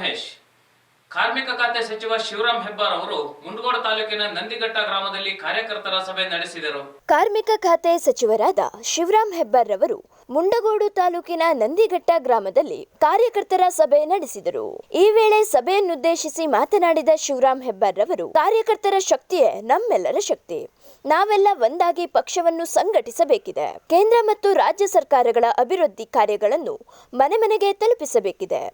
ಮಹೇಶ್. ಕಾರ್ಮಿಕ ಖಾತೆ ಸಚಿವ ಶಿವರಾಂ ಹೆಬ್ಬಾರ್ ಅವರು ಮುಂಡಗೋಡ ತಾಲೂಕಿನ ನಂದಿಘಟ್ಟ ಗ್ರಾಮದಲ್ಲಿ ಕಾರ್ಯಕರ್ತರ ಸಭೆ ನಡೆಸಿದರು. ಕಾರ್ಮಿಕ ಖಾತೆ ಸಚಿವರಾದ ಶಿವರಾಂ ಹೆಬ್ಬಾರ್ ರವರು ಮುಂಡಗೋಡು ತಾಲೂಕಿನ ನಂದಿಘಟ್ಟ ಗ್ರಾಮದಲ್ಲಿ ಕಾರ್ಯಕರ್ತರ ಸಭೆ ನಡೆಸಿದರು. ಈ ವೇಳೆ ಸಭೆಯನ್ನುದ್ದೇಶಿಸಿ ಮಾತನಾಡಿದ ಶಿವರಾಂ ಹೆಬ್ಬಾರ್ ರವರು, ಕಾರ್ಯಕರ್ತರ ಶಕ್ತಿಯೇ ನಮ್ಮೆಲ್ಲರ ಶಕ್ತಿ. ನಾವೆಲ್ಲ ಒಂದಾಗಿ ಪಕ್ಷವನ್ನು ಸಂಘಟಿಸಬೇಕಿದೆ. ಕೇಂದ್ರ ಮತ್ತು ರಾಜ್ಯ ಸರ್ಕಾರಗಳ ಅಭಿವೃದ್ಧಿ ಕಾರ್ಯಗಳನ್ನು ಮನೆ ಮನೆಗೆ ತಲುಪಿಸಬೇಕಿದೆ.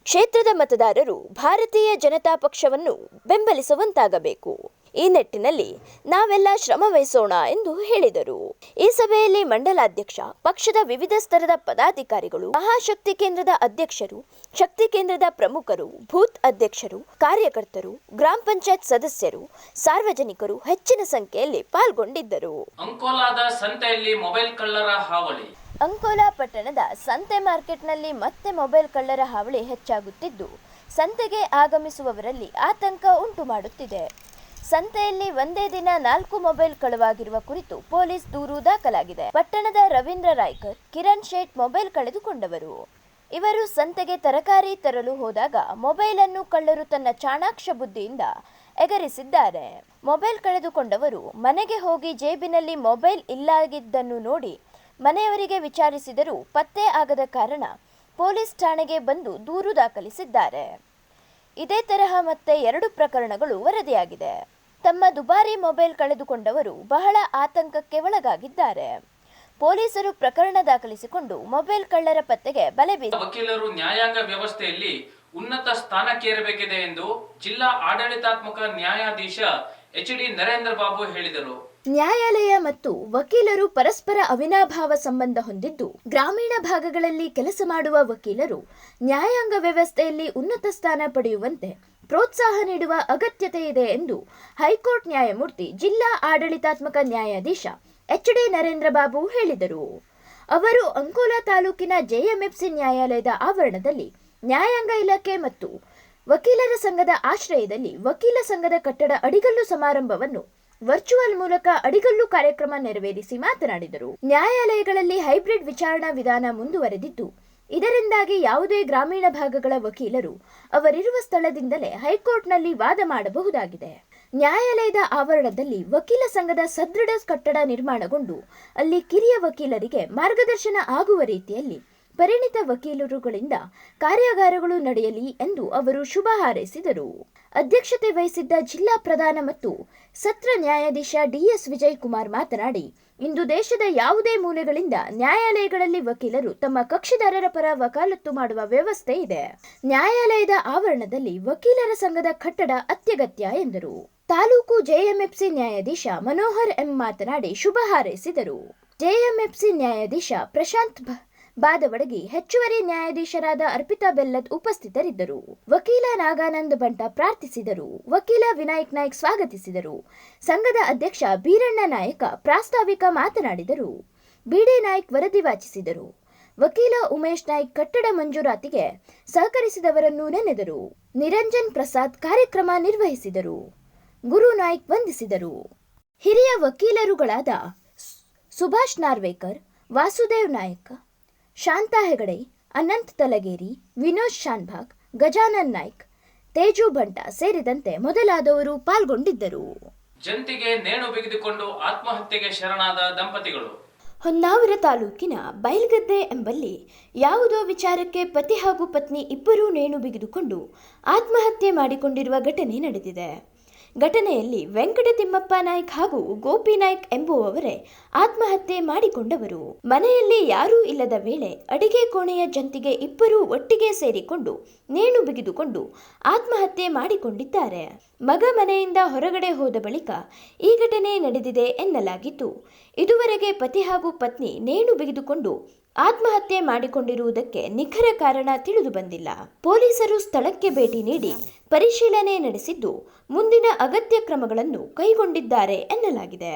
ಕ್ಷೇತ್ರದ ಮತದಾರರು ಭಾರತೀಯ ಜನತಾ ಪಕ್ಷವನ್ನು ಬೆಂಬಲಿಸುವಂತಾಗಬೇಕು. ಈ ನಿಟ್ಟಿನಲ್ಲಿ ನಾವೆಲ್ಲ ಶ್ರಮ ವಹಿಸೋಣ ಎಂದು ಹೇಳಿದರು. ಈ ಸಭೆಯಲ್ಲಿ ಮಂಡಲಾಧ್ಯಕ್ಷ, ಪಕ್ಷದ ವಿವಿಧ ಸ್ತರದ ಪದಾಧಿಕಾರಿಗಳು, ಮಹಾಶಕ್ತಿ ಕೇಂದ್ರದ ಅಧ್ಯಕ್ಷರು, ಶಕ್ತಿ ಕೇಂದ್ರದ ಪ್ರಮುಖರು, ಬೂತ್ ಅಧ್ಯಕ್ಷರು, ಕಾರ್ಯಕರ್ತರು, ಗ್ರಾಮ ಪಂಚಾಯತ್ ಸದಸ್ಯರು, ಸಾರ್ವಜನಿಕರು ಹೆಚ್ಚಿನ ಸಂಖ್ಯೆಯಲ್ಲಿ ಪಾಲ್ಗೊಂಡಿದ್ದರು. ಅಂಕೋಲಾದ ಸಂತೆಯಲ್ಲಿ ಮೊಬೈಲ್ ಕಳ್ಳರ ಹಾವಳಿ. ಅಂಕೋಲಾ ಪಟ್ಟಣದ ಸಂತೆ ಮಾರ್ಕೆಟ್ನಲ್ಲಿ ಮತ್ತೆ ಮೊಬೈಲ್ ಕಳ್ಳರ ಹಾವಳಿ ಹೆಚ್ಚಾಗುತ್ತಿದ್ದು, ಸಂತೆಗೆ ಆಗಮಿಸುವವರಲ್ಲಿ ಆತಂಕ ಉಂಟು ಮಾಡುತ್ತಿದೆ. ಸಂತೆಯಲ್ಲಿ ಒಂದೇ ದಿನ 4 ಮೊಬೈಲ್ ಕಳವಾಗಿರುವ ಕುರಿತು ಪೊಲೀಸ್ ದೂರು ದಾಖಲಾಗಿದೆ. ಪಟ್ಟಣದ ರವೀಂದ್ರ ರಾಯ್ಕರ್, ಕಿರಣ್ ಶೇಟ್ ಮೊಬೈಲ್ ಕಳೆದುಕೊಂಡವರು. ಇವರು ಸಂತೆಗೆ ತರಕಾರಿ ತರಲು ಹೋದಾಗ ಮೊಬೈಲ್ ಅನ್ನು ಕಳ್ಳರು ತನ್ನ ಚಾಣಾಕ್ಷ ಬುದ್ಧಿಯಿಂದ ಎಗರಿಸಿದ್ದಾರೆ. ಮೊಬೈಲ್ ಕಳೆದುಕೊಂಡವರು ಮನೆಗೆ ಹೋಗಿ ಜೇಬಿನಲ್ಲಿ ಮೊಬೈಲ್ ಇಲ್ಲಾಗಿದ್ದನ್ನು ನೋಡಿ ಮನೆಯವರಿಗೆ ವಿಚಾರಿಸಿದರೂ ಪತ್ತೆ ಆಗದ ಕಾರಣ ಪೊಲೀಸ್ ಠಾಣೆಗೆ ಬಂದು ದೂರು ದಾಖಲಿಸಿದ್ದಾರೆ. ಇದೇ ತರಹ ಮತ್ತೆ 2 ಪ್ರಕರಣಗಳು ವರದಿಯಾಗಿದೆ. ತಮ್ಮ ದುಬಾರಿ ಮೊಬೈಲ್ ಕಳೆದುಕೊಂಡವರು ಬಹಳ ಆತಂಕಕ್ಕೆ ಒಳಗಾಗಿದ್ದಾರೆ. ಪೊಲೀಸರು ಪ್ರಕರಣ ದಾಖಲಿಸಿಕೊಂಡು ಮೊಬೈಲ್ ಕಳ್ಳರ ಪತ್ತೆಗೆ ಬಲೆ ಬೀಸಿದ್ದಾರೆ. ವಕೀಲರು ನ್ಯಾಯಾಂಗ ವ್ಯವಸ್ಥೆಯಲ್ಲಿ ಉನ್ನತ ಸ್ಥಾನಕ್ಕೇರಬೇಕಿದೆ ಎಂದು ಜಿಲ್ಲಾ ಆಡಳಿತಾತ್ಮಕ ನ್ಯಾಯಾಧೀಶ ಎಚ್.ಡಿ. ನರೇಂದ್ರ ಬಾಬು ಹೇಳಿದರು. ನ್ಯಾಯಾಲಯ ಮತ್ತು ವಕೀಲರು ಪರಸ್ಪರ ಅವಿನಾಭಾವ ಸಂಬಂಧ ಹೊಂದಿದ್ದು, ಗ್ರಾಮೀಣ ಭಾಗಗಳಲ್ಲಿ ಕೆಲಸ ಮಾಡುವ ವಕೀಲರು ನ್ಯಾಯಾಂಗ ವ್ಯವಸ್ಥೆಯಲ್ಲಿ ಉನ್ನತ ಸ್ಥಾನ ಪಡೆಯುವಂತೆ ಪ್ರೋತ್ಸಾಹ ನೀಡುವ ಅಗತ್ಯತೆ ಇದೆ ಎಂದು ಹೈಕೋರ್ಟ್ ನ್ಯಾಯಮೂರ್ತಿ, ಜಿಲ್ಲಾ ಆಡಳಿತಾತ್ಮಕ ನ್ಯಾಯಾಧೀಶ ಎಚ್.ಡಿ. ನರೇಂದ್ರ ಬಾಬು ಹೇಳಿದರು. ಅವರು ಅಂಕೋಲಾ ತಾಲೂಕಿನ ಜೆಎಂಎಫ್ಸಿ ನ್ಯಾಯಾಲಯದ ಆವರಣದಲ್ಲಿ ನ್ಯಾಯಾಂಗ ಇಲಾಖೆ ಮತ್ತು ವಕೀಲರ ಸಂಘದ ಆಶ್ರಯದಲ್ಲಿ ವಕೀಲ ಸಂಘದ ಕಟ್ಟಡ ಅಡಿಗಲ್ಲು ಸಮಾರಂಭವನ್ನು ವರ್ಚುವಲ್ ಮೂಲಕ ಅಡಿಗಲ್ಲು ಕಾರ್ಯಕ್ರಮ ನೆರವೇರಿಸಿ ಮಾತನಾಡಿದರು. ನ್ಯಾಯಾಲಯಗಳಲ್ಲಿ ಹೈಬ್ರಿಡ್ ವಿಚಾರಣಾ ವಿಧಾನ ಮುಂದುವರೆದಿದ್ದು, ಇದರಿಂದಾಗಿ ಯಾವುದೇ ಗ್ರಾಮೀಣ ಭಾಗಗಳ ವಕೀಲರು ಅವರಿರುವ ಸ್ಥಳದಿಂದಲೇ ಹೈಕೋರ್ಟ್ನಲ್ಲಿ ವಾದ ಮಾಡಬಹುದಾಗಿದೆ. ನ್ಯಾಯಾಲಯದ ಆವರಣದಲ್ಲಿ ವಕೀಲ ಸಂಘದ ಸದೃಢ ಕಟ್ಟಡ ನಿರ್ಮಾಣಗೊಂಡು ಅಲ್ಲಿ ಕಿರಿಯ ವಕೀಲರಿಗೆ ಮಾರ್ಗದರ್ಶನ ಆಗುವ ರೀತಿಯಲ್ಲಿ ಪರಿಣಿತ ವಕೀಲರುಗಳಿಂದ ಕಾರ್ಯಾಗಾರಗಳು ನಡೆಯಲಿ ಎಂದು ಅವರು ಶುಭ ಹಾರೈಸಿದರು. ಅಧ್ಯಕ್ಷತೆ ವಹಿಸಿದ್ದ ಜಿಲ್ಲಾ ಪ್ರಧಾನ ಮತ್ತು ಸತ್ರ ನ್ಯಾಯಾಧೀಶ ಡಿಎಸ್ ವಿಜಯ್ ಕುಮಾರ್ ಮಾತನಾಡಿ, ಇಂದು ದೇಶದ ಯಾವುದೇ ಮೂಲೆಗಳಿಂದ ನ್ಯಾಯಾಲಯಗಳಲ್ಲಿ ವಕೀಲರು ತಮ್ಮ ಕಕ್ಷಿದಾರರ ಪರ ವಕಾಲತ್ತು ಮಾಡುವ ವ್ಯವಸ್ಥೆ ಇದೆ. ನ್ಯಾಯಾಲಯದ ಆವರಣದಲ್ಲಿ ವಕೀಲರ ಸಂಘದ ಕಟ್ಟಡ ಅತ್ಯಗತ್ಯ ಎಂದರು. ತಾಲೂಕು ಜೆಎಂಎಫ್ಸಿ ನ್ಯಾಯಾಧೀಶ ಮನೋಹರ್ ಎಂ ಮಾತನಾಡಿ ಶುಭ ಹಾರೈಸಿದರು. ಜೆಎಂಎಫ್ಸಿ ನ್ಯಾಯಾಧೀಶ ಪ್ರಶಾಂತ್ ಬಾದವಡಗಿ, ಹೆಚ್ಚುವರಿ ನ್ಯಾಯಾಧೀಶರಾದ ಅರ್ಪಿತಾ ಬೆಲ್ಲದ್ ಉಪಸ್ಥಿತರಿದ್ದರು. ವಕೀಲ ನಾಗಾನಂದ್ ಬಂಟ ಪ್ರಾರ್ಥಿಸಿದರು. ವಕೀಲ ವಿನಾಯಕ್ ನಾಯ್ಕ್ ಸ್ವಾಗತಿಸಿದರು. ಸಂಘದ ಅಧ್ಯಕ್ಷ ಬೀರಣ್ಣ ನಾಯಕ ಪ್ರಾಸ್ತಾವಿಕ ಮಾತನಾಡಿದರು. ಬಿಡಿ ನಾಯ್ಕ್ ವರದಿ ವಾಚಿಸಿದರು. ವಕೀಲ ಉಮೇಶ್ ನಾಯ್ಕ್ ಕಟ್ಟಡ ಮಂಜೂರಾತಿಗೆ ಸಹಕರಿಸಿದವರನ್ನು ನೆನೆದರು. ನಿರಂಜನ್ ಪ್ರಸಾದ್ ಕಾರ್ಯಕ್ರಮ ನಿರ್ವಹಿಸಿದರು. ಗುರು ನಾಯ್ಕ್ ವಂದಿಸಿದರು. ಹಿರಿಯ ವಕೀಲರುಗಳಾದ ಸುಭಾಷ್ ನಾರ್ವೇಕರ್, ವಾಸುದೇವ್ ನಾಯಕ್, ಶಾಂತಾ ಹೆಗಡೆ, ಅನಂತ್ ತಲಗೇರಿ, ವಿನೋದ್ ಶಾನ್ಭಾಗ್, ಗಜಾನನ್ ನಾಯ್ಕ್, ತೇಜು ಬಂಟ ಸೇರಿದಂತೆ ಮೊದಲಾದವರು ಪಾಲ್ಗೊಂಡಿದ್ದರು. ಜಂತಿಗೆ ನೇಣು ಬಿಗಿದುಕೊಂಡು ಆತ್ಮಹತ್ಯೆಗೆ ಶರಣಾದ ದಂಪತಿಗಳು. ಹೊನ್ನಾವರ ತಾಲೂಕಿನ ಬೈಲ್ಗದ್ದೆ ಎಂಬಲ್ಲಿ ಯಾವುದೋ ವಿಚಾರಕ್ಕೆ ಪತಿ ಹಾಗೂ ಪತ್ನಿ ಇಬ್ಬರೂ ನೇಣು ಬಿಗಿದುಕೊಂಡು ಆತ್ಮಹತ್ಯೆ ಮಾಡಿಕೊಂಡಿರುವ ಘಟನೆ ನಡೆದಿದೆ. ಘಟನೆಯಲ್ಲಿ ವೆಂಕಟ ತಿಮ್ಮಪ್ಪ ನಾಯ್ಕ್ ಹಾಗೂ ಗೋಪಿ ನಾಯ್ಕ್ ಎಂಬುವವರೇ ಆತ್ಮಹತ್ಯೆ ಮಾಡಿಕೊಂಡವರು. ಮನೆಯಲ್ಲಿ ಯಾರೂ ಇಲ್ಲದ ವೇಳೆ ಅಡಿಗೆ ಕೋಣೆಯ ಜಂತಿಗೆ ಇಬ್ಬರೂ ಒಟ್ಟಿಗೆ ಸೇರಿಕೊಂಡು ನೇಣು ಬಿಗಿದುಕೊಂಡು ಆತ್ಮಹತ್ಯೆ ಮಾಡಿಕೊಂಡಿದ್ದಾರೆ. ಮಗ ಮನೆಯಿಂದ ಹೊರಗಡೆ ಹೋದ ಬಳಿಕ ಈ ಘಟನೆ ನಡೆದಿದೆ ಎನ್ನಲಾಗಿದ್ದು, ಇದುವರೆಗೆ ಪತಿ ಹಾಗೂ ಪತ್ನಿ ನೇಣು ಬಿಗಿದುಕೊಂಡು ಆತ್ಮಹತ್ಯೆ ಮಾಡಿಕೊಂಡಿರುವುದಕ್ಕೆ ನಿಖರ ಕಾರಣ ತಿಳಿದು ಬಂದಿಲ್ಲ. ಪೊಲೀಸರು ಸ್ಥಳಕ್ಕೆ ಭೇಟಿ ನೀಡಿ ಪರಿಶೀಲನೆ ನಡೆಸಿದ್ದು, ಮುಂದಿನ ಅಗತ್ಯ ಕ್ರಮಗಳನ್ನು ಕೈಗೊಂಡಿದ್ದಾರೆ ಎನ್ನಲಾಗಿದೆ.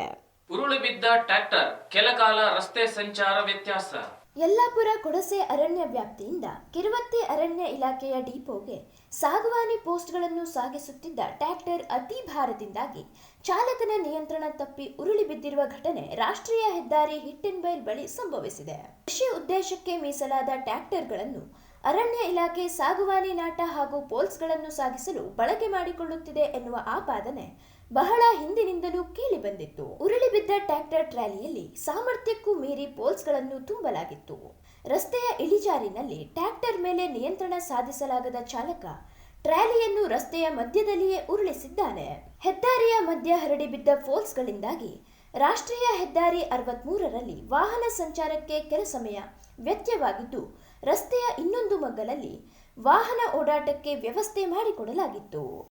ಉರುಳಿ ಬಿದ್ದ ಟ್ರ್ಯಾಕ್ಟರ್, ಕೆಲಕಾಲ ರಸ್ತೆ ಸಂಚಾರ ವ್ಯತ್ಯಾಸ. ಯಲ್ಲಾಪುರ ಕೊಡಸೆ ಅರಣ್ಯ ವ್ಯಾಪ್ತಿಯಿಂದ ಕಿರುವತ್ತಿ ಅರಣ್ಯ ಇಲಾಖೆಯ ಡಿಪೋಗೆ ಸಾಗವಾನಿ ಪೋಸ್ಟ್ಗಳನ್ನು ಸಾಗಿಸುತ್ತಿದ್ದ ಟ್ರ್ಯಾಕ್ಟರ್ ಅತಿ ಭಾರದಿಂದಾಗಿ ಚಾಲಕನ ನಿಯಂತ್ರಣ ತಪ್ಪಿ ಉರುಳಿ ಬಿದ್ದಿರುವ ಘಟನೆ ರಾಷ್ಟ್ರೀಯ ಹೆದ್ದಾರಿ ಹಿಟ್ಟಿನ್ಬೈಲ್ ಬಳಿ ಸಂಭವಿಸಿದೆ. ಕೃಷಿ ಉದ್ದೇಶಕ್ಕೆ ಮೀಸಲಾದ ಟ್ರ್ಯಾಕ್ಟರ್ಗಳನ್ನು ಅರಣ್ಯ ಇಲಾಖೆ ಸಾಗುವಾನಿ ನಾಟ ಹಾಗೂ ಪೋಲ್ಸ್ಗಳನ್ನು ಸಾಗಿಸಲು ಬಳಕೆ ಮಾಡಿಕೊಳ್ಳುತ್ತಿದೆ ಎನ್ನುವ ಆಪಾದನೆ ಬಹಳ ಹಿಂದಿನಿಂದಲೂ ಕೇಳಿಬಂದಿತ್ತು. ಉರುಳಿಬಿದ್ದ ಟ್ರ್ಯಾಕ್ಟರ್ ಟ್ರಾಲಿಯಲ್ಲಿ ಸಾಮರ್ಥ್ಯಕ್ಕೂ ಮೀರಿ ಪೋಲ್ಸ್ಗಳನ್ನು ತುಂಬಲಾಗಿತ್ತು. ರಸ್ತೆಯ ಇಳಿಜಾರಿನಲ್ಲಿ ಟ್ರ್ಯಾಕ್ಟರ್ ಮೇಲೆ ನಿಯಂತ್ರಣ ಸಾಧಿಸಲಾಗದ ಚಾಲಕ ಟ್ರಾಲಿಯನ್ನು ರಸ್ತೆಯ ಮಧ್ಯದಲ್ಲಿಯೇ ಉರುಳಿಸಿದ್ದಾನೆ. ಹೆದ್ದಾರಿಯ ಮಧ್ಯ ಹರಡಿಬಿದ್ದ ಪೋಲ್ಸ್ಗಳಿಂದಾಗಿ ರಾಷ್ಟ್ರೀಯ ಹೆದ್ದಾರಿ 63ರಲ್ಲಿ ವಾಹನ ಸಂಚಾರಕ್ಕೆ ಕೆಲ ಸಮಯ ವ್ಯತ್ಯವಾಗಿದ್ದು, ರಸ್ತೆಯ ಇನ್ನೊಂದು ಮಗ್ಗಲಲ್ಲಿ ವಾಹನ ಓಡಾಟಕ್ಕೆ ವ್ಯವಸ್ಥೆ ಮಾಡಿಕೊಡಲಾಗಿತ್ತು.